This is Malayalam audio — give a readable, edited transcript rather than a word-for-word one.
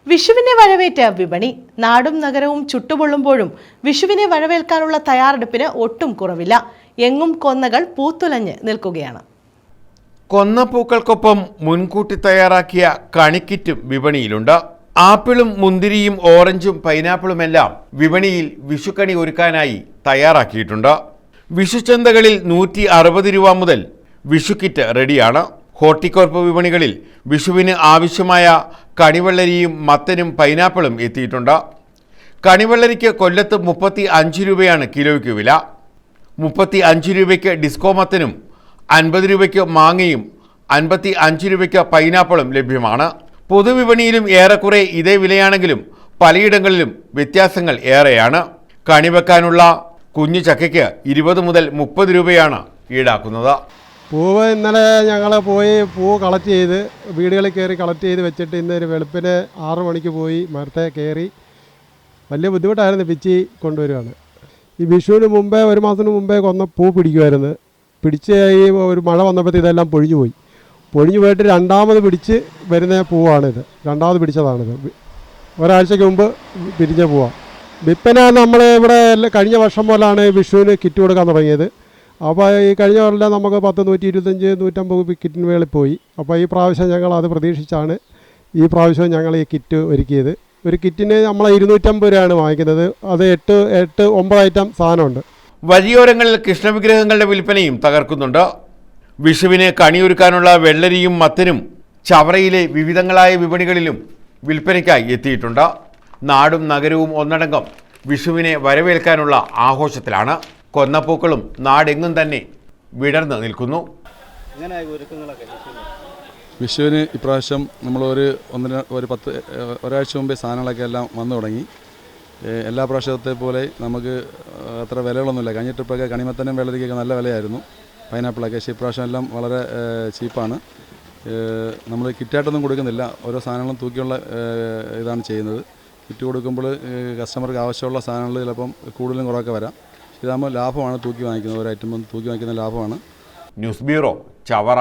വിഷുവിനെ വരവേറ്റ വിപണി. നാടും നഗരവും ചുട്ടുപൊള്ളുമ്പോഴും വിഷുവിനെ വരവേൽക്കാനുള്ള തയ്യാറെടുപ്പിന് ഒട്ടും കുറവില്ല. എങ്ങും കൊന്നകൾ പൂത്തുലഞ്ഞ് നിൽക്കുകയാണ്. കൊന്നപ്പൂക്കൾക്കൊപ്പം മുൻകൂട്ടി തയ്യാറാക്കിയ കണിക്കിറ്റും വിപണിയിലുണ്ട്. ആപ്പിളും മുന്തിരിയും ഓറഞ്ചും പൈനാപ്പിളുമെല്ലാം വിപണിയിൽ വിഷുക്കണി ഒരുക്കാനായി തയ്യാറാക്കിയിട്ടുണ്ട്. വിഷുചന്തകളിൽ 160 രൂപ മുതൽ വിഷുക്കിറ്റ് റെഡിയാണ്. ഹോർട്ടികോർപ്പ് വിപണികളിൽ വിഷുവിന് ആവശ്യമായ കണിവെള്ളരിയും മത്തനും പൈനാപ്പിളും എത്തിയിട്ടുണ്ട്. കണിവെള്ളരിക്ക് കൊല്ലത്ത് 35 രൂപയാണ് കിലോയ്ക്ക് വില. 35 രൂപയ്ക്ക് ഡിസ്കോ മത്തനും 50 രൂപയ്ക്ക് മാങ്ങയും 55 രൂപയ്ക്ക് പൈനാപ്പിളും ലഭ്യമാണ്. പൊതുവിപണിയിലും ഏറെക്കുറെ ഇതേ വിലയാണെങ്കിലും പലയിടങ്ങളിലും വ്യത്യാസങ്ങൾ ഏറെയാണ്. കണിവെക്കാനുള്ള കുഞ്ഞു ചക്കയ്ക്ക് 20 മുതൽ 30 രൂപയാണ് ഈടാക്കുന്നത്. പൂവ് ഇന്നലെ ഞങ്ങൾ പോയി പൂവ് കളക്ട് ചെയ്ത് വീടുകളിൽ കയറി കളക്ട് ചെയ്ത് വെച്ചിട്ട് ഇന്നൊരു വെളുപ്പിന് 6 മണിക്ക് പോയി മരത്തെ കയറി വലിയ ബുദ്ധിമുട്ടായിരുന്നു. പിച്ചി കൊണ്ടുവരികയാണ്. ഈ വിഷുവിന് മുമ്പേ 1 മാസത്തിന് മുമ്പേ കൊന്ന പൂ പിടിക്കുമായിരുന്നു. പിടിച്ച് ഈ ഒരു മഴ വന്നപ്പോഴത്തേക്ക് ഇതെല്ലാം പൊഴിഞ്ഞു പോയി. പൊഴിഞ്ഞു പോയിട്ട് രണ്ടാമത് പിടിച്ച് വരുന്ന പൂവാണിത്. രണ്ടാമത് പിടിച്ചതാണിത്. ഒരാഴ്ചയ്ക്ക് മുമ്പ് പിരിഞ്ഞ പൂവാണ്. വിൽപ്പന നമ്മൾ ഇവിടെ കഴിഞ്ഞ വർഷം പോലാണ് വിഷുവിന് കിറ്റ് കൊടുക്കാൻ തുടങ്ങിയത്. അപ്പോൾ ഈ കഴിഞ്ഞ കൊല്ലം നമുക്ക് 10, 125, 150 കിറ്റിന് മേളിൽ പോയി. അപ്പോൾ ഈ പ്രാവശ്യം ഞങ്ങൾ അത് പ്രതീക്ഷിച്ചാണ് ഈ പ്രാവശ്യം ഞങ്ങൾ ഈ കിറ്റ് ഒരുക്കിയത്. ഒരു കിറ്റിന് നമ്മൾ 250 രൂപയാണ് വാങ്ങിക്കുന്നത്. അത് 8-9 ഐറ്റം സാധനമുണ്ട്. വഴിയോരങ്ങളിൽ കൃഷ്ണവിഗ്രഹങ്ങളുടെ വിൽപ്പനയും തകർക്കുന്നുണ്ട്. വിഷുവിന് കണിയൊരുക്കാനുള്ള വെള്ളരിയും മത്തനും ചവറയിലെ വിവിധങ്ങളായ വിപണികളിലും വിൽപ്പനയ്ക്കായി എത്തിയിട്ടുണ്ട്. നാടും നഗരവും ഒന്നടങ്കം വിഷുവിനെ വരവേൽക്കാനുള്ള ആഘോഷത്തിലാണ്. കൊന്നപ്പൂക്കളും നാടെങ്ങും തന്നെ വിടർന്ന് നിൽക്കുന്നു. വിഷുവിന് ഇപ്രാവശ്യം നമ്മൾ ഒരാഴ്ച മുമ്പേ സാധനങ്ങളൊക്കെ എല്ലാം വന്നു തുടങ്ങി. എല്ലാ പ്രാവശ്യത്തെ പോലെ നമുക്ക് അത്ര വിലകളൊന്നുമില്ല. കഴിഞ്ഞ ട്രിപ്പൊക്കെ കണിമത്തനും വെള്ളരിക്കൊക്കെ നല്ല വിലയായിരുന്നു. പൈനാപ്പിളൊക്കെ. പക്ഷേ ഇപ്രാവശ്യം എല്ലാം വളരെ ചീപ്പാണ്. നമ്മൾ കിറ്റായിട്ടൊന്നും കൊടുക്കുന്നില്ല. ഓരോ സാധനങ്ങളും തൂക്കിയുള്ള ഇതാണ് ചെയ്യുന്നത്. കിറ്റ് കൊടുക്കുമ്പോൾ കസ്റ്റമർക്ക് ആവശ്യമുള്ള സാധനങ്ങൾ ചിലപ്പം കൂടുതലും കുറവൊക്കെ വരാം. ഇതാകുമ്പോൾ ലാഭമാണ് തൂക്കി വാങ്ങിക്കുന്നത്. ഒരു ഐറ്റം തൂക്കി വാങ്ങിക്കുന്ന ലാഭമാണ്. News bureau, Chavara.